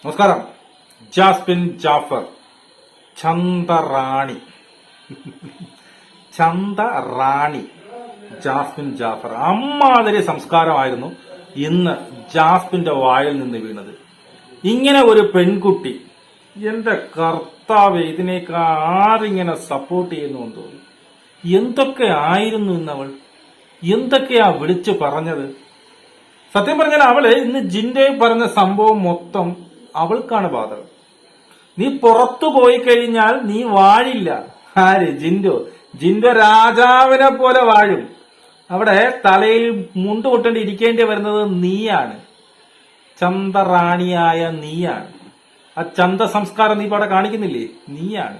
നമസ്കാരം. Jasmine Jafar, ചന്തറാണി. ചന്തറാണി Jasmine Jafar. അമ്മാതിരി സംസ്കാരമായിരുന്നു ഇന്ന് ജാസ്മിന്റെ വായിൽ നിന്ന് വീണത്. ഇങ്ങനെ ഒരു പെൺകുട്ടി, എന്റെ കർത്താവ്, ഇതിനേക്ക് ആരിങ്ങനെ സപ്പോർട്ട് ചെയ്യുന്നു എന്ന് തോന്നുന്നു. എന്തൊക്കെ ആയിരുന്നു ഇന്നവൾ, എന്തൊക്കെയാ വിളിച്ചു പറഞ്ഞത്. സത്യം പറഞ്ഞാൽ അവള് ഇന്ന് ജിൻഡോ പറഞ്ഞ സംഭവം മൊത്തം അവൾക്കാണ് ബാധകം. നീ പുറത്തു പോയി കഴിഞ്ഞാൽ നീ വാഴില്ല. ആര്? ജിൻഡോ. ജിൻഡോ രാജാവിനെ പോലെ വാഴും. അവിടെ തലയിൽ മുണ്ട് കൊട്ടേണ്ടി ഇരിക്കേണ്ടി വരുന്നത് നീയാണ്. ചന്തറാണിയായ നീയാണ്. ആ ചന്ത സംസ്കാരം നീ ഇവിടെ കാണിക്കുന്നില്ലേ? നീയാണ്.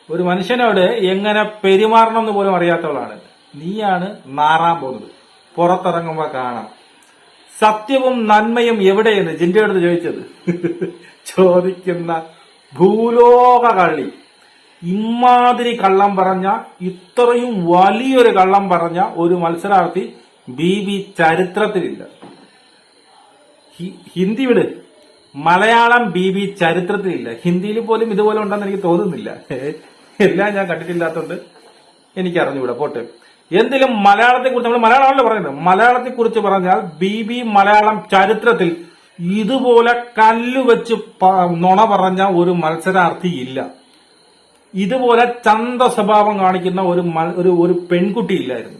ഒരു മനുഷ്യനോട് എങ്ങനെ പെരുമാറണം എന്ന് പോലും അറിയാത്തവളാണ്. നീയാണ് നാറാൻ പോകുന്നത്. പുറത്തിറങ്ങുമ്പോ കാണാം. സത്യവും നന്മയും എവിടെയെന്ന് ജിൻഡോയോട് ചോദിച്ചത്. ചോദിക്കുന്ന ഭൂലോക കള്ളി. ഇമാതിരി കള്ളം പറഞ്ഞ, ഇത്രയും വലിയൊരു കള്ളം പറഞ്ഞ ഒരു മത്സരാർത്ഥി ബി ചരിത്രത്തിലില്ല. ഹിന്ദി വിട്, മലയാളം ബി ചരിത്രത്തിലില്ല. ഹിന്ദിയിൽ പോലും ഇതുപോലെ ഉണ്ടെന്ന് എനിക്ക് തോന്നുന്നില്ല. എല്ലാം ഞാൻ കണ്ടിട്ടില്ലാത്തതുകൊണ്ട് എനിക്ക് അറിഞ്ഞുകൂടാ. പോട്ടെ. എന്തിലും മലയാളത്തെ കുറിച്ച്, നമ്മൾ മലയാളമല്ലേ പറയുന്നത്, മലയാളത്തെ കുറിച്ച് പറഞ്ഞാൽ ബി മലയാളം ചരിത്രത്തിൽ ഇതുപോലെ കല്ലുവെച്ച് നുണ പറഞ്ഞ ഒരു മത്സരാർത്ഥി ഇല്ല. ഇതുപോലെ ചന്ത സ്വഭാവം കാണിക്കുന്ന ഒരു പെൺകുട്ടി ഇല്ലായിരുന്നു.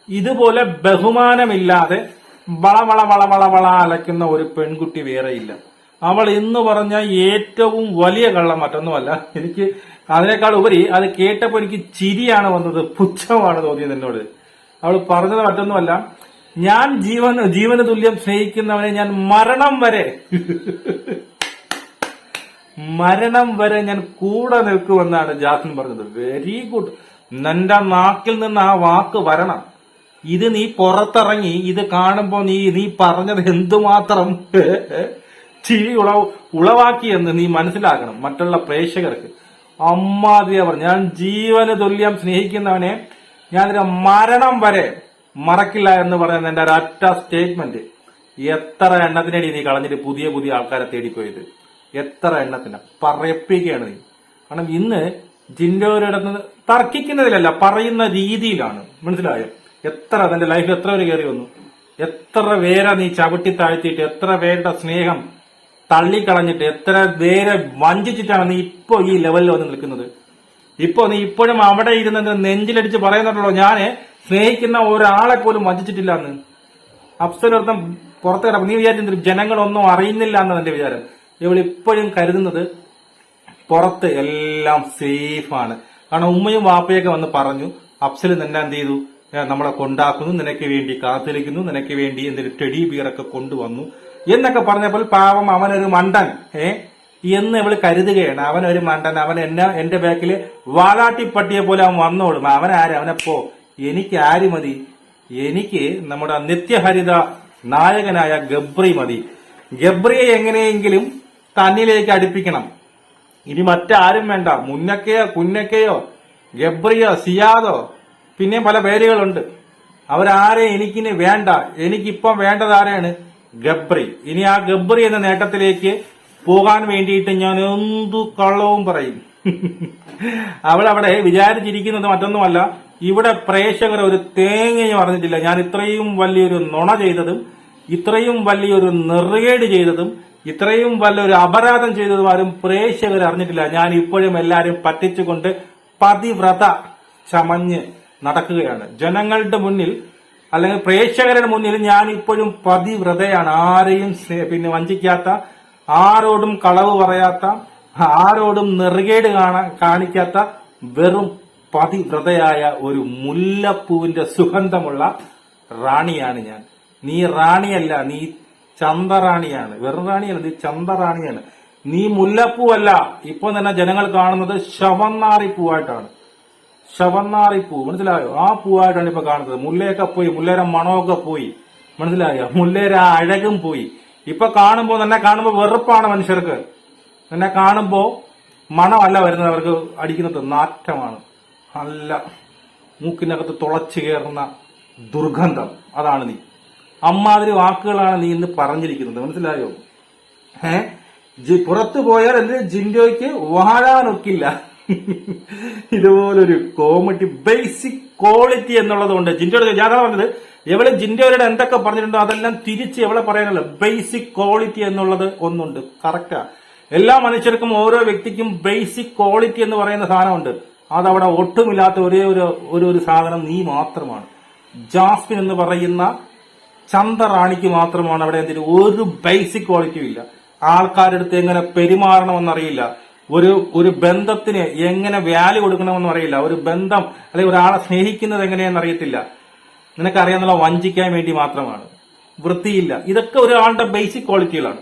ഇതുപോലെ ബഹുമാനമില്ലാതെ വളവള വളവള വള അലക്കുന്ന ഒരു പെൺകുട്ടി വേറെയില്ല. അവൾ ഇന്ന് പറഞ്ഞ ഏറ്റവും വലിയ കള്ളം മറ്റൊന്നുമല്ല. എനിക്ക് അതിനേക്കാൾ ഉപരി അത് കേട്ടപ്പോ എനിക്ക് ചിരിയാണ് വന്നത്, പുച്ഛമാണ് തോന്നിയത് എന്നോട്. അവൾ പറഞ്ഞത് മറ്റൊന്നുമല്ല, ഞാൻ ജീവന് തുല്യം സ്നേഹിക്കുന്നവനെ ഞാൻ മരണം വരെ ഞാൻ കൂടെ നിൽക്കുമെന്നാണ് ജാസ്മിൻ പറഞ്ഞത്. Very good. നിന്റെ നാക്കിൽ നിന്ന് ആ വാക്ക് വരണം. ഇത് നീ പുറത്തിറങ്ങി ഇത് കാണുമ്പോ നീ പറഞ്ഞത് എന്തുമാത്രം ചിരി ഉളവാക്കിയെന്ന് നീ മനസ്സിലാക്കണം മറ്റുള്ള പ്രേക്ഷകർക്ക്. അമ്മാതിരിയാ പറഞ്ഞു. ഞാൻ ജീവന് തുല്യം സ്നേഹിക്കുന്നവനെ ഞാനൊരു മരണം വരെ മറക്കില്ല എന്ന് പറയുന്ന എന്റെ ഒരൊറ്റ സ്റ്റേറ്റ്മെന്റ്. എത്ര എണ്ണത്തിനടി നീ കളഞ്ഞിട്ട് പുതിയ ആൾക്കാരെ തേടിപ്പോയത്? എത്ര എണ്ണത്തിന് പറയിപ്പിക്കുകയാണ് നീ. കാരണം ഇന്ന് ജിൻഡോയുടെ തർക്കിക്കുന്നതിലല്ല, പറയുന്ന രീതിയിലാണ്. മനസ്സിലായോ? എത്ര തന്റെ ലൈഫിൽ എത്ര പേര് കയറി വന്നു, എത്ര പേരെ നീ ചവിട്ടി താഴ്ത്തിയിട്ട്, എത്ര പേരുടെ സ്നേഹം തള്ളിക്കളഞ്ഞിട്ട്, എത്ര പേരെ വഞ്ചിച്ചിട്ടാണ് നീ ഇപ്പോ ഈ ലെവലിൽ വന്ന് നിൽക്കുന്നത്. ഇപ്പോ നീ ഇപ്പോഴും അവിടെ ഇരുന്ന് നെഞ്ചിലടിച്ച് പറയുന്നുണ്ടല്ലോ, ഞാന് സ്നേഹിക്കുന്ന ഒരാളെ പോലും വഞ്ചിച്ചിട്ടില്ല എന്ന്. അഫ്സലർത്ഥം പുറത്ത് കിടക്കും. നീ വിചാരിച്ചിട്ട് ജനങ്ങളൊന്നും അറിയുന്നില്ല എന്നാണ് എന്റെ വിചാരം. ഇവളിപ്പോഴും കരുതുന്നത് പുറത്ത് എല്ലാം സേഫാണ്. കാരണം ഉമ്മയും വാപ്പയൊക്കെ വന്ന് പറഞ്ഞു, അഫ്സൽ നിന്നെ എന്ത് ചെയ്തു, നമ്മളെ കൊണ്ടാക്കുന്നു, നിനക്ക് വേണ്ടി കാത്തിരിക്കുന്നു, നിനക്ക് വേണ്ടി എന്തൊരു ടെഡി ബിയറൊക്കെ കൊണ്ടുവന്നു എന്നൊക്കെ പറഞ്ഞപ്പോൾ പാവം അവനൊരു മണ്ടൻ എന്ന് ഇവള് കരുതുകയാണ്. അവനൊരു മണ്ടൻ, അവൻ എന്റെ ബാക്കില് വാലാട്ടിപ്പട്ടിയെ പോലെ അവൻ വന്നോളും. അവനാര്? അവനപ്പോ എനിക്ക് ആര് മതി? എനിക്ക് നമ്മുടെ നിത്യഹരിത നായകനായ ഗബ്രി മതി. ഗബ്രിയെ എങ്ങനെയെങ്കിലും തന്നിലേക്ക് അടുപ്പിക്കണം. ഇനി മറ്റാരും വേണ്ട. മുന്നക്കയോ കുന്നക്കയോ ഗബ്രിയോ സിയാദോ പിന്നെ പല പേരുകളുണ്ട്. അവരാരെ എനിക്കിനി വേണ്ട. എനിക്കിപ്പം വേണ്ടത് ആരെയാണ്? ഗബ്രി. ഇനി ആ ഗബ്രി എന്ന നേട്ടത്തിലേക്ക് പോകാൻ വേണ്ടിയിട്ട് ഞാൻ എന്തു കള്ളവും പറയും. അവളവിടെ വിചാരിച്ചിരിക്കുന്നത് മറ്റൊന്നുമല്ല, ഇവിടെ പ്രേക്ഷകർ ഒരു തേങ്ങയും അറിഞ്ഞിട്ടില്ല. ഞാൻ ഇത്രയും വലിയൊരു നുണ ചെയ്തതും, ഇത്രയും വലിയൊരു നെറുകേട് ചെയ്തതും, ഇത്രയും വലിയൊരു അപരാധം ചെയ്തതും ആരും പ്രേക്ഷകർ അറിഞ്ഞിട്ടില്ല. ഞാൻ ഇപ്പോഴും എല്ലാരും പറ്റിച്ചുകൊണ്ട് പതിവ്രത ചമഞ്ഞ് നടക്കുകയാണ് ജനങ്ങളുടെ മുന്നിൽ, അല്ലെങ്കിൽ പ്രേക്ഷകരുടെ മുന്നിൽ. ഞാൻ ഇപ്പോഴും പതിവ്രതയാണ്. ആരെയും പിന്നെ വഞ്ചിക്കാത്ത, ആരോടും കളവ് പറയാത്ത, ആരോടും നെറുകേട് കാണിക്കാത്ത വെറും പതിവ്രതയായ ഒരു മുല്ലപ്പൂവിന്റെ സുഗന്ധമുള്ള റാണിയാണ് ഞാൻ. നീ റാണിയല്ല, നീ ചന്തറാണിയാണ്. വെറും റാണിയല്ല, നീ ചന്തറാണിയാണ്. നീ മുല്ലപ്പൂവല്ല. ഇപ്പൊ തന്നെ ജനങ്ങൾ കാണുന്നത് ശവന്നാറി പൂവായിട്ടാണ്. ശവന്നാറി പൂ, മനസ്സിലായോ? ആ പൂവായിട്ടാണ് ഇപ്പൊ കാണുന്നത്. മുല്ലയൊക്കെ പോയി, മുല്ലേര മണമൊക്കെ പോയി, മനസ്സിലായോ? മുല്ലേര അഴകും പോയി. ഇപ്പൊ കാണുമ്പോ വെറുപ്പാണ് മനുഷ്യർക്ക്. എന്നെ കാണുമ്പോ മണമല്ല വരുന്നത്, അവർക്ക് അടിക്കുന്നത് നാറ്റമാണ്. നല്ല മൂക്കിനകത്ത് തുളച്ചു കയറുന്ന ദുർഗന്ധം. അതാണ് നീ. അമ്മാതിരി വാക്കുകളാണ് നീ ഇന്ന് പറഞ്ഞിരിക്കുന്നത്, മനസ്സിലായോ? പുറത്തു പോയാൽ എന്ത് ജിൻഡോയ്ക്ക് വാഴാനൊക്കില്ല. ഇതുപോലൊരു കോമഡി ബേസിക് ക്വാളിറ്റി എന്നുള്ളതുകൊണ്ട് ജിൻഡോയുടെ ഞാൻ പറഞ്ഞത് എവള് ജിൻഡോയുടെ എന്തൊക്കെ പറഞ്ഞിട്ടുണ്ടോ അതെല്ലാം തിരിച്ച് എവളെ പറയാനല്ല. ബേസിക് ക്വാളിറ്റി എന്നുള്ളത് ഒന്നുണ്ട്. കറക്റ്റാ. എല്ലാ മനുഷ്യർക്കും ഓരോ വ്യക്തിക്കും ബേസിക് ക്വാളിറ്റി എന്ന് പറയുന്ന സാധനമുണ്ട്. അതവിടെ ഒട്ടുമില്ലാത്ത ഒരേ ഒരു സാധനം നീ മാത്രമാണ്. ജാസ്മിൻ എന്ന് പറയുന്ന ചന്തറാണിക്ക് മാത്രമാണ് അവിടെ എന്തിനും ഒരു ബേസിക് ക്വാളിറ്റിയും ഇല്ല. ആൾക്കാരുടെ അടുത്ത് എങ്ങനെ പെരുമാറണമെന്നറിയില്ല. ഒരു ബന്ധത്തിന് എങ്ങനെ വാല്യൂ കൊടുക്കണമെന്നും അറിയില്ല. ഒരു ബന്ധം അല്ലെങ്കിൽ ഒരാളെ സ്നേഹിക്കുന്നത് എങ്ങനെയെന്ന് അറിയത്തില്ല. നിനക്കറിയാന്നുള്ള വഞ്ചിക്കാൻ വേണ്ടി മാത്രമാണ്. വൃത്തിയില്ല. ഇതൊക്കെ ഒരാളുടെ ബേസിക് ക്വാളിറ്റികളാണ്.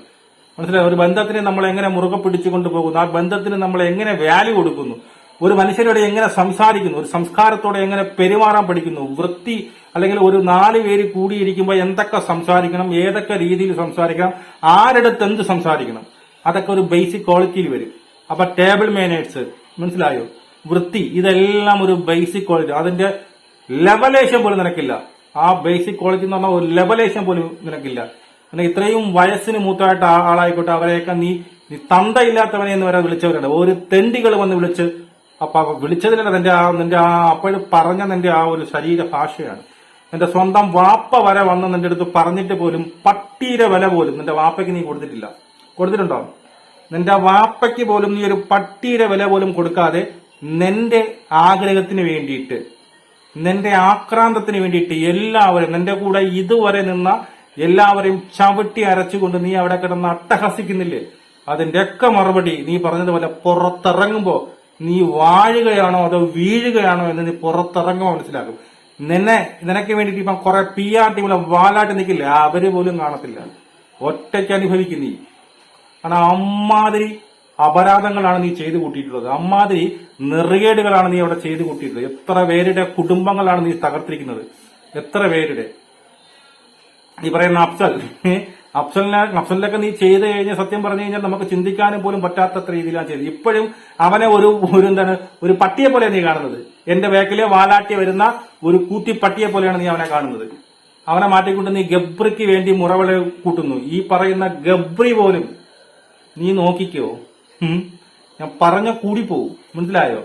മനസ്സിലായി? ഒരു ബന്ധത്തിനെ നമ്മൾ എങ്ങനെ മുറുകെ പിടിച്ചുകൊണ്ട് പോകുന്നു, ആ ബന്ധത്തിന് നമ്മൾ എങ്ങനെ വാല്യൂ കൊടുക്കുന്നു, ഒരു മനുഷ്യരോട് എങ്ങനെ സംസാരിക്കുന്നു, ഒരു സംസ്കാരത്തോടെ എങ്ങനെ പെരുമാറാൻ പഠിക്കുന്നു, വൃത്തി അല്ലെങ്കിൽ ഒരു 4 പേര് കൂടിയിരിക്കുമ്പോൾ എന്തൊക്കെ സംസാരിക്കണം, ഏതൊക്കെ രീതിയിൽ സംസാരിക്കണം, ആരടുത്ത് എന്ത് സംസാരിക്കണം, അതൊക്കെ ഒരു ബേസിക് ക്വാളിറ്റിയിൽ വരും. അപ്പൊ ടേബിൾ മാനേഴ്സ്, മനസ്സിലായോ, വൃത്തി, ഇതെല്ലാം ഒരു ബേസിക് ക്വാളിറ്റി. അതിന്റെ ലെവലേഷൻ പോലും നിനക്കില്ല. ആ ബേസിക് ക്വാളിറ്റി എന്ന് പറഞ്ഞാൽ ഒരു ലെവലേഷൻ പോലും നിനക്കില്ല. ഇത്രയും വയസ്സിന് മൂത്തമായിട്ട് ആളായിക്കോട്ടെ, അവരെയൊക്കെ നീ തന്തയില്ലാത്തവനെ എന്ന് വരെ വിളിച്ചവരുണ്ട്. ഒരു തെണ്ടികൾ വന്ന് വിളിച്ച് അപ്പൊ വിളിച്ചതിലല്ല നിന്റെ ആ അപ്പോഴും പറഞ്ഞ നിന്റെ ആ ഒരു ശരീര ഭാഷയാണ്. നിന്റെ സ്വന്തം വാപ്പ വരെ വന്ന് നിന്റെ അടുത്ത് പറഞ്ഞിട്ട് പോലും പട്ടീരെ വില പോലും നിന്റെ വാപ്പയ്ക്ക് നീ കൊടുത്തിട്ടില്ല. കൊടുത്തിട്ടുണ്ടോ? നിന്റെ വാപ്പയ്ക്ക് പോലും നീ ഒരു പട്ടീരെ വില പോലും കൊടുക്കാതെ നിന്റെ ആഗ്രഹത്തിന് വേണ്ടിയിട്ട്, നിന്റെ ആക്രാന്തത്തിന് വേണ്ടിയിട്ട് എല്ലാവരും നിന്റെ കൂടെ ഇതുവരെ നിന്ന എല്ലാവരെയും ചവിട്ടി അരച്ചുകൊണ്ട് നീ അവിടെ കിടന്ന് അട്ടഹസിക്കുന്നില്ലേ? അതിന്റെയൊക്കെ മറുപടി നീ പറഞ്ഞതുപോലെ പുറത്തിറങ്ങുമ്പോ നീ വാഴുകയാണോ അതോ വീഴുകയാണോ എന്ന് നീ പുറത്തിറങ്ങുമ്പോൾ മനസ്സിലാക്കും. നിനക്ക് വേണ്ടിയിട്ട് ഇപ്പം കുറെ PR ടീമിലെ വാലാട്ട് നിൽക്കില്ല, അവര് പോലും കാണത്തില്ല. ഒറ്റയ്ക്ക് അനുഭവിക്കും നീ. കാരണം അമ്മാതിരി അപരാധങ്ങളാണ് നീ ചെയ്തു കൂട്ടിയിട്ടുള്ളത്. അമ്മാതിരി നെറുകേടുകളാണ് നീ അവിടെ ചെയ്തു കൂട്ടിയിട്ടുള്ളത്. എത്ര പേരുടെ കുടുംബങ്ങളാണ് നീ തകർത്തിരിക്കുന്നത്, എത്ര പേരുടെ. ഈ പറയുന്ന അഫ്സലിനൊക്കെ നീ ചെയ്ത് കഴിഞ്ഞാൽ സത്യം പറഞ്ഞു കഴിഞ്ഞാൽ നമുക്ക് ചിന്തിക്കാനും പോലും പറ്റാത്ത രീതിയിലാണ് ചെയ്തത്. ഇപ്പോഴും അവനെ ഒരു പട്ടിയെ പോലെ നീ കാണുന്നത്. എന്റെ ബാക്കിലെ വാലാട്ടി വരുന്ന ഒരു കൂത്തിപ്പട്ടിയെ പോലെയാണ് നീ അവനെ കാണുന്നത്. അവനെ മാറ്റിക്കൊണ്ട് നീ ഗബ്രിക്ക് വേണ്ടി മുറവിള കൂട്ടുന്നു. ഈ പറയുന്ന ഗബ്രി പോലും നീ നോക്കിക്കോ, ഞാൻ പറഞ്ഞ കൂടിപ്പോവും. മനസ്സിലായോ?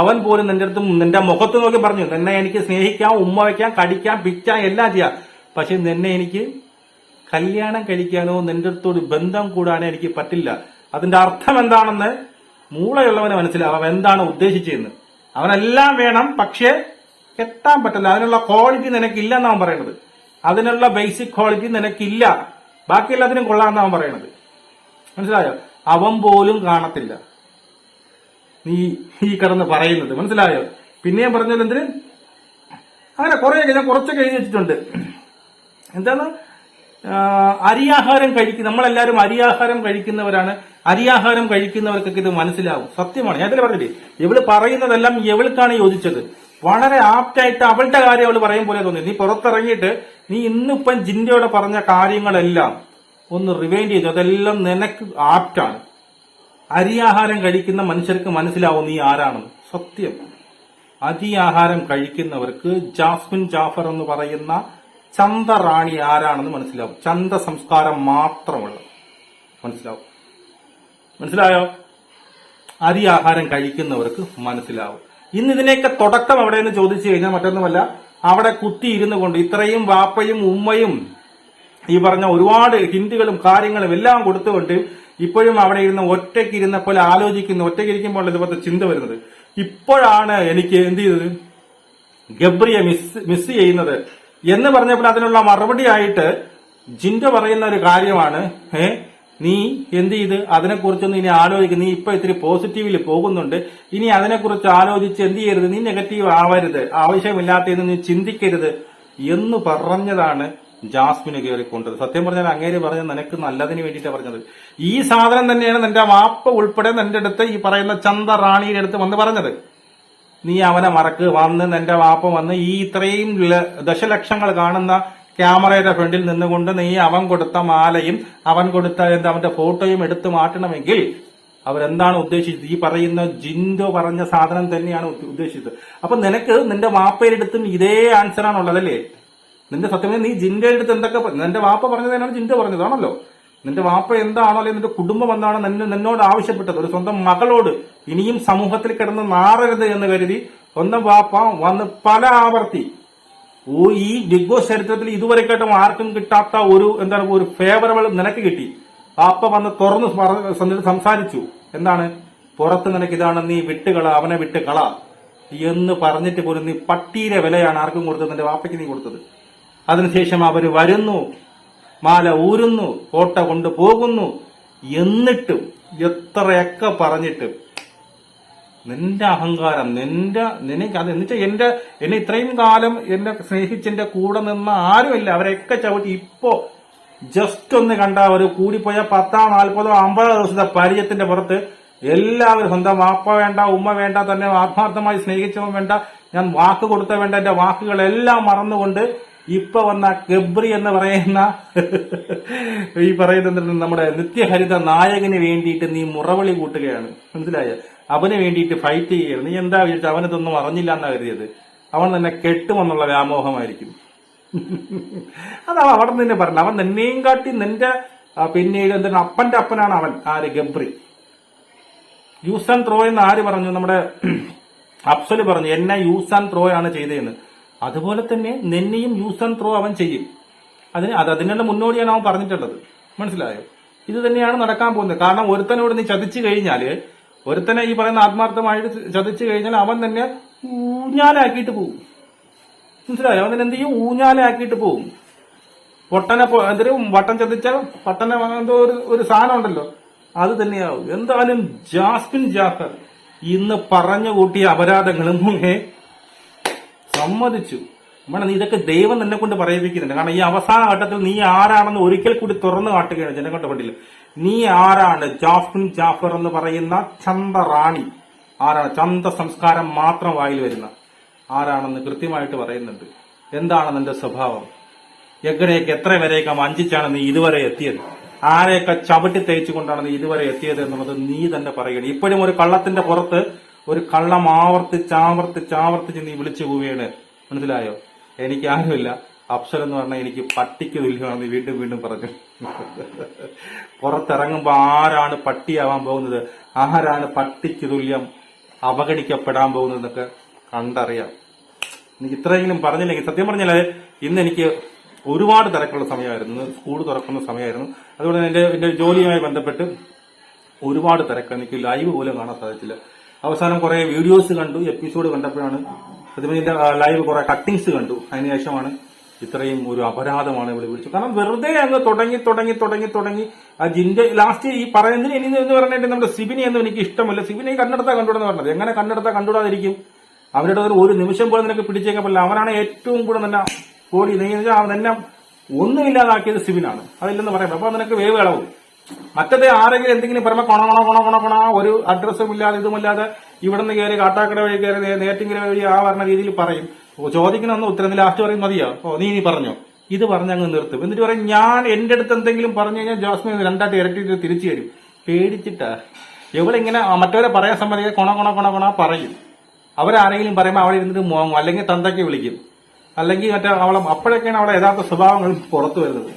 അവൻ പോലും നിന്റെ അടുത്ത് നിന്റെ മുഖത്ത് നോക്കി പറഞ്ഞു, നിന്നെ എനിക്ക് സ്നേഹിക്കാം, ഉമ്മ വയ്ക്കാം, കടിക്കാം, പിച്ചാം, എല്ലാം ചെയ്യാം. പക്ഷെ നിന്നെ എനിക്ക് കല്യാണം കഴിക്കാനോ നിന്റെ അടുത്തോട് ബന്ധം കൂടാനോ എനിക്ക് പറ്റില്ല. അതിന്റെ അർത്ഥം എന്താണെന്ന് മൂളയുള്ളവന് മനസ്സിലാവും. അവൻ എന്താണ് ഉദ്ദേശിച്ചതെന്ന്. അവനെല്ലാം വേണം, പക്ഷെ കെട്ടാൻ പറ്റില്ല. അതിനുള്ള ക്വാളിറ്റി നിനക്കില്ലെന്നാണ് അവൻ പറയുന്നത്. അതിനുള്ള ബേസിക് ക്വാളിറ്റി നിനക്കില്ല. ബാക്കി എല്ലാത്തിനും കൊള്ളാമെന്നാണ് അവൻ പറയുന്നത്. മനസ്സിലായോ? അവൻ പോലും കാണത്തില്ല നീ ഈ കിടന്ന് പറയുന്നത്. മനസ്സിലായോ? പിന്നെയും പറഞ്ഞാൽ എന്തിന് അങ്ങനെ ഞാൻ കുറച്ചൊക്കെ എഴുതി വെച്ചിട്ടുണ്ട്. എന്താണ് അരിയാഹാരം നമ്മളെല്ലാവരും അരിയാഹാരം കഴിക്കുന്നവരാണ്. അരിയാഹാരം കഴിക്കുന്നവർക്കൊക്കെ ഇത് മനസ്സിലാവും. സത്യമാണ്. ഞാൻ ഇതിൽ പറഞ്ഞില്ലേ, ഇവള് പറയുന്നതെല്ലാം ഇവൾക്കാണ് യോജിച്ചത്. വളരെ ആപ്റ്റായിട്ട് അവളുടെ കാര്യം അവള് പറയും പോലെ തോന്നി. നീ പുറത്തിറങ്ങിയിട്ട് നീ ഇന്നിപ്പം ജിൻഡോടെ പറഞ്ഞ കാര്യങ്ങളെല്ലാം ഒന്ന് റിവൈൻഡ് ചെയ്തു. അതെല്ലാം നിനക്ക് ആപ്റ്റാണ്. അരിയാഹാരം കഴിക്കുന്ന മനുഷ്യർക്ക് മനസ്സിലാവും നീ ആരാണെന്ന്. സത്യം. അരിയാഹാരം കഴിക്കുന്നവർക്ക് ജാസ്മിൻ ജാഫർ എന്ന് പറയുന്ന ചന്തറാണി ആരാണെന്ന് മനസ്സിലാവും. ചന്ത സംസ്കാരം മാത്രമുള്ള മനസ്സിലായോ? അരിയാഹാരം കഴിക്കുന്നവർക്ക് മനസ്സിലാവും. ഇന്ന് ഇതിനെയൊക്കെ തുടക്കം എവിടെയെന്ന് ചോദിച്ചു കഴിഞ്ഞാൽ മറ്റൊന്നുമല്ല, അവിടെ കുത്തിയിരുന്നു കൊണ്ട് ഇത്രയും വാപ്പയും ഉമ്മയും ഈ പറഞ്ഞ ഒരുപാട് ഹിന്ദികളും കാര്യങ്ങളും എല്ലാം കൊടുത്തുകൊണ്ട് ഇപ്പോഴും അവിടെ ഇരുന്ന് ഒറ്റയ്ക്ക് ഇരുന്നപ്പോൾ ആലോചിക്കുന്നു. ഒറ്റയ്ക്ക് ഇരിക്കുമ്പോൾ ഇതുപോലത്തെ ചിന്ത വരുന്നത്. ഇപ്പോഴാണ് എനിക്ക് എന്ത് ചെയ്തത്, ഗബ്രിയെ മിസ് ചെയ്യുന്നത് എന്ന് പറഞ്ഞപ്പോൾ അതിനുള്ള മറുപടി ആയിട്ട് ജിൻഡോ പറയുന്ന ഒരു കാര്യമാണ്, നീ എന്ത് ചെയ്ത് അതിനെക്കുറിച്ചൊന്നും ഇനി ആലോചിക്കും. നീ ഇപ്പൊ ഇത്തിരി പോസിറ്റീവിൽ പോകുന്നുണ്ട്, ഇനി അതിനെക്കുറിച്ച് ആലോചിച്ച് എന്ത് ചെയ്യരുത്, നീ നെഗറ്റീവ് ആവരുത്, ആവശ്യമില്ലാത്തതെന്ന് നീ ചിന്തിക്കരുത് എന്ന് പറഞ്ഞതാണ് ജാസ്മിന് കയറിക്കൊണ്ടത്. സത്യം പറഞ്ഞാൽ അങ്ങേര് പറഞ്ഞ നിനക്ക് നല്ലതിന് വേണ്ടിയിട്ടാണ് പറഞ്ഞത്. ഈ സാധനം തന്നെയാണ് നിന്റെ വാപ്പ ഉൾപ്പെടെ നിന്റെ അടുത്ത് ഈ പറയുന്ന ചന്ത റാണിയുടെ അടുത്ത് വന്ന് പറഞ്ഞത്. നീ അവനെ വന്ന് നിന്റെ വാപ്പ വന്ന് ഈ ഇത്രയും ദശലക്ഷങ്ങൾ കാണുന്ന ക്യാമറയുടെ ഫ്രണ്ടിൽ നിന്നുകൊണ്ട് നീ അവൻ കൊടുത്ത മാലയും അവൻ കൊടുത്ത അവന്റെ ഫോട്ടോയും എടുത്തു മാറ്റണമെങ്കിൽ അവരെന്താണ് ഉദ്ദേശിച്ചത്? ഈ പറയുന്ന ജിൻഡോ പറഞ്ഞ സാധനം തന്നെയാണ് ഉദ്ദേശിച്ചത്. അപ്പൊ നിനക്ക് നിന്റെ വാപ്പയുടെ അടുത്തും ഇതേ ആൻസറാണുള്ളതല്ലേ? നിന്റെ സത്യം നീ ജിൻഡോയുടെ അടുത്ത് എന്തൊക്കെ നിന്റെ വാപ്പ പറഞ്ഞതാണ് ജിൻഡോ പറഞ്ഞതാണല്ലോ. നിന്റെ വാപ്പ എന്താണോ അല്ലെങ്കിൽ നിന്റെ കുടുംബം എന്താണോ നിന്നോട് ആവശ്യപ്പെട്ടത്, ഒരു സ്വന്തം മകളോട് ഇനിയും സമൂഹത്തിൽ കിടന്ന് നാറരുത് എന്ന് കരുതി സ്വന്തം വാപ്പ വന്ന് പല ആവർത്തി ഈ ബിഗ് ബോസ് ചരിത്രത്തിൽ ഇതുവരെക്കാട്ടും ആർക്കും കിട്ടാത്ത ഒരു ഫേവറബിൾ നിനക്ക് കിട്ടി. വാപ്പ വന്ന് തുറന്ന് സംസാരിച്ചു. എന്താണ്? പുറത്ത് നിനക്ക് ഇതാണ്, നീ വിട്ടുകള, അവനെ വിട്ടുകള എന്ന് പറഞ്ഞിട്ട് പോലും നീ പട്ടിയുടെ വിലയാണ് ആർക്കും കൊടുത്തത്, നിന്റെ വാപ്പയ്ക്ക് നീ കൊടുത്തത്. അതിനുശേഷം അവര് വരുന്നു, മാല ഊരുന്നു, കോട്ട കൊണ്ട് പോകുന്നു. എന്നിട്ടും എത്രയൊക്കെ പറഞ്ഞിട്ട് നിന്റെ അഹങ്കാരം, നിനക്ക് അത് എന്നുവെച്ചാൽ എന്നെ ഇത്രയും കാലം എന്നെ സ്നേഹിച്ചെന്റെ കൂടെ നിന്ന ആരുമില്ല, അവരെയൊക്കെ ചവിട്ടി ഇപ്പോ ജസ്റ്റ് ഒന്ന് കണ്ട ഒരു കൂടിപ്പോയ 10, 40, 50 ദിവസത്തെ പരിചയത്തിന്റെ പുറത്ത് എല്ലാവരും സ്വന്തം വാപ്പ വേണ്ട, ഉമ്മ വേണ്ട, തന്നെ ആത്മാർത്ഥമായി സ്നേഹിച്ചവൻ വേണ്ട, ഞാൻ വാക്ക് കൊടുത്ത വേണ്ട, എന്റെ വാക്കുകളെല്ലാം മറന്നുകൊണ്ട് ഇപ്പൊ വന്ന ഗബ്രി എന്ന് പറയുന്ന ഈ പറയുന്ന നമ്മുടെ നിത്യഹരിത നായകന് വേണ്ടിയിട്ട് നീ മുറവിളി കൂട്ടുകയാണ്. മനസ്സിലായോ? അവന് വേണ്ടിയിട്ട് ഫൈറ്റ് ചെയ്യുകയാണ്. നീ എന്താ വിചാരിച്ചത്? അവനതൊന്നും അറിഞ്ഞില്ല എന്നാ കരുതിയത്? അവൻ തന്നെ കെട്ടുമെന്നുള്ള വ്യാമോഹമായിരിക്കും. അതാണ് അവിടെ നിന്നെ പറഞ്ഞത്. അവൻ നിന്നെയും കാട്ടി നിന്റെ പിന്നീട് എന്താണ് അപ്പന്റെ അപ്പനാണ് അവൻ. ആര്? ഗബ്രി. യൂസ് ആൻഡ് ത്രോ എന്ന് ആര് പറഞ്ഞു? നമ്മുടെ അഫ്സൽ പറഞ്ഞു എന്നെ യൂസ് ആൻഡ് ത്രോ ആണ് ചെയ്തതെന്ന്. അതുപോലെ തന്നെ നിന്നെയും യൂസ് ആൻഡ് ത്രോ അവൻ ചെയ്യും. അതിനുള്ള മുന്നോടിയാണ് അവൻ പറഞ്ഞിട്ടുള്ളത്. മനസ്സിലായോ? ഇത് തന്നെയാണ് നടക്കാൻ പോകുന്നത്. കാരണം ഒരുത്തനോട് നീ ചതിച്ചു കഴിഞ്ഞാല്, ഒരുത്തനെ ഈ പറയുന്ന ആത്മാർത്ഥമായിട്ട് ചതിച്ചു കഴിഞ്ഞാൽ അവൻ തന്നെ ഊഞ്ഞാലാക്കിയിട്ട് പോകും. മനസ്സിലായോ? അവൻ എന്ത് ചെയ്യും? ഊഞ്ഞാലാക്കിയിട്ട് പോകും. വട്ടം ചതിച്ച വട്ടനെ എന്തോ ഒരു സാധനം ഉണ്ടല്ലോ, അത് തന്നെയാവും. എന്തായാലും ജാസ്മിൻ ജാഫർ ഇന്ന് പറഞ്ഞു കൂട്ടിയ അപരാധങ്ങളും സമ്മതിച്ചു. നീ ഇതൊക്കെ ദൈവം നിന്നെ കൊണ്ട് പറയിപ്പിക്കുന്നുണ്ട്. കാരണം ഈ അവസാന ഘട്ടത്തിൽ നീ ആരാണെന്ന് ഒരിക്കൽ കൂടി തുറന്നു കാട്ടുകയാണ് ജനങ്ങളുടെ പണ്ടിൽ. നീ ആരാണ്? ജാസ്മിൻ ജാഫർ എന്ന് പറയുന്ന ചന്ത റാണി ആരാണ്? ചന്ത സംസ്കാരം മാത്രം വായിൽ വരുന്ന ആരാണെന്ന് കൃത്യമായിട്ട് പറയുന്നുണ്ട്. എന്താണ് നിന്റെ സ്വഭാവം? എങ്ങനെയൊക്കെ എത്ര വരെയൊക്കെ വഞ്ചിച്ചാണ് നീ ഇതുവരെ എത്തിയത്? ആരെയൊക്കെ ചവിട്ടി തേച്ചുകൊണ്ടാണ് നീ ഇതുവരെ എത്തിയത് എന്നുള്ളത് നീ തന്നെ പറയണം. ഇപ്പോഴും ഒരു കള്ളത്തിന്റെ പുറത്ത് ഒരു കള്ളം ആവർത്തിച്ച് നീ വിളിച്ചു പോവുകയാണ്. മനസ്സിലായോ? എനിക്ക് ആരുമില്ല, അഫ്സൽ എന്ന് പറഞ്ഞാൽ എനിക്ക് പട്ടിക്ക് തുല്യമാണെന്ന് വീണ്ടും വീണ്ടും പറഞ്ഞു. പുറത്തിറങ്ങുമ്പോ ആരാണ് പട്ടിയാവാൻ പോകുന്നത്, ആരാണ് പട്ടിക്ക് തുല്യം അവഗണിക്കപ്പെടാൻ പോകുന്നതെന്നൊക്കെ കണ്ടറിയാം. എനിക്ക് ഇത്രയെങ്കിലും പറഞ്ഞില്ലെങ്കിൽ, സത്യം പറഞ്ഞാല് ഇന്ന് എനിക്ക് ഒരുപാട് തിരക്കുള്ള സമയമായിരുന്നു. സ്കൂൾ തുറക്കുന്ന സമയമായിരുന്നു. അതുകൊണ്ട് എന്റെ ജോലിയുമായി ബന്ധപ്പെട്ട് ഒരുപാട് തിരക്ക്. എനിക്ക് ലൈവ് പോലും കാണാൻ സാധിച്ചില്ല. അവസാനം കുറെ വീഡിയോസ് കണ്ടു, എപ്പിസോഡ് കണ്ടപ്പോഴാണ്, അതിന്റെ ലൈവ് കുറെ കട്ടിങ്സ് കണ്ടു. അതിനുശേഷമാണ് ഇത്രയും ഒരു അപരാധമാണ് ഇവിടെ വിളിച്ചു. കാരണം വെറുതെ അങ്ങ് തുടങ്ങി ആ ജിന്റെ ലാസ്റ്റ് ഈ പറയുന്നതിന് ഇനി എന്ന് പറഞ്ഞിട്ട് നമ്മുടെ സിബിനെ ഒന്നും എനിക്ക് ഇഷ്ടമല്ല. സിബിനെ കണ്ണെടുത്താ കണ്ടുവിടുന്ന പറഞ്ഞത്. എങ്ങനെ കണ്ണെടുത്താ കണ്ടുവിടാതിരിക്കും? അവരുടെ ഒരു നിമിഷം പോലും നിനക്ക് പിടിച്ചേക്കാൻ പറ്റില്ല. അവനാണ് ഏറ്റവും കൂടെ തന്നെ പോടി നിന്നെ ഒന്നുമില്ലാതാക്കിയത് സിബിനാണ്. അതില്ലെന്ന് പറയാം. അപ്പൊ നിനക്ക് വേവ് കളവും. മറ്റത് ആരെങ്കിലും എന്തെങ്കിലും പറയുമ്പോ കൊണ ഒരു അഡ്രസ്സും ഇല്ലാതെ ഇതുമില്ലാതെ ഇവിടെ നിന്ന് കയറി കാട്ടാക്കട വഴി കയറി നേറ്റിങ്കര വഴി ആ പറഞ്ഞ രീതിയിൽ പറയും. ചോദിക്കണമെന്ന് ഉത്തരം ലാസ്റ്റ് പറയും മതിയോ, നീ പറഞ്ഞോ, ഇത് പറഞ്ഞങ്ങ് നിർത്തും. എന്നിട്ട് പറയും ഞാൻ എന്റെ അടുത്ത് എന്തെങ്കിലും പറഞ്ഞു കഴിഞ്ഞാൽ ജാസ്മിൻ 2 ഇരട്ടിട്ട് തിരിച്ചു തരും. പേടിച്ചിട്ടാ എവളിങ്ങനെ മറ്റവരെ പറയാൻ സമ്മതിക്കുക കൊണ പറയും. അവരാരെങ്കിലും പറയുമ്പോൾ അവിടെ ഇരുന്നിട്ട് മോങ്ങും, അല്ലെങ്കിൽ തന്തയ്ക്ക് വിളിക്കും, അല്ലെങ്കിൽ മറ്റേ അപ്പോഴൊക്കെയാണ് അവളെ യഥാർത്ഥ സ്വഭാവങ്ങൾ പുറത്തു വരുന്നത്.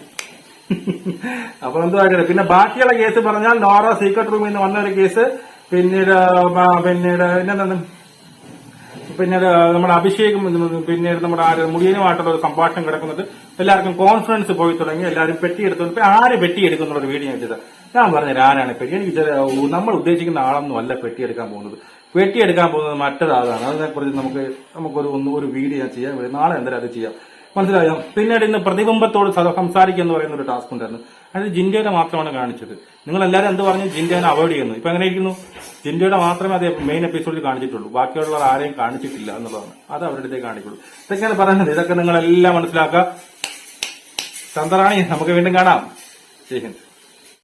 അപ്പൊ എന്തുവായിട്ട് പിന്നെ ബാക്കിയുള്ള കേസ് പറഞ്ഞാൽ നോറ സീക്രട്ട് റൂമിൽ നിന്ന് വന്ന ഒരു കേസ്, പിന്നീട് നമ്മുടെ അഭിഷേകും, പിന്നീട് നമ്മുടെ മുടിയനുമായിട്ടുള്ള ഒരു സംഭാഷണം കിടക്കുന്നത്. എല്ലാവർക്കും കോൺഫിഡൻസ് പോയി തുടങ്ങി. എല്ലാവരും പെട്ടിയെടുത്തു. ആര് പെട്ടിയെടുക്കുന്ന ഒരു വീഡിയോ ചെയ്തത് ഞാൻ പറഞ്ഞത് ആരാണ് പെട്ടി? എനിക്ക് നമ്മൾ ഉദ്ദേശിക്കുന്ന ആളൊന്നും അല്ല പെട്ടിയെടുക്കാൻ പോകുന്നത്. പെട്ടിയെടുക്കാൻ പോകുന്നത് മറ്റൊരാളാണ്. അതിനെക്കുറിച്ച് ഒരു വീഡിയോ ഞാൻ ചെയ്യാൻ വേണ്ടി നാളെ എന്തായാലും അത് ചെയ്യാം. മനസ്സിലായോ? പിന്നീട് ഇന്ന് പ്രതിബിംബത്തോട് സംസാരിക്കുക എന്ന് പറയുന്ന ഒരു ടാസ്ക് ഉണ്ടായിരുന്നു. അത് ജിൻഡോയുടെ മാത്രമാണ് കാണിച്ചത്. നിങ്ങൾ എല്ലാവരും എന്ത് പറഞ്ഞു? ജിൻഡോനെ അവോയ്ഡ് ചെയ്യുന്നു. ഇപ്പൊ എങ്ങനെ ഇരിക്കുന്നു? ജിൻഡോയുടെ മാത്രമേ അതേ മെയിൻ എപ്പിസോഡിൽ കാണിച്ചിട്ടുള്ളൂ. ബാക്കിയുള്ള ആരെയും കാണിച്ചിട്ടില്ല എന്നുള്ളതാണ്. അത് അവരുടെ അടുത്തേക്ക് കാണിക്കുള്ളൂ. ഇതൊക്കെയാണ് പറയുന്നത്. ഇതൊക്കെ നിങ്ങളെല്ലാം മനസ്സിലാക്കുക. ചന്ദ്രാണി, നമുക്ക് വീണ്ടും കാണാം. ജയ് ഹിന്ദ്.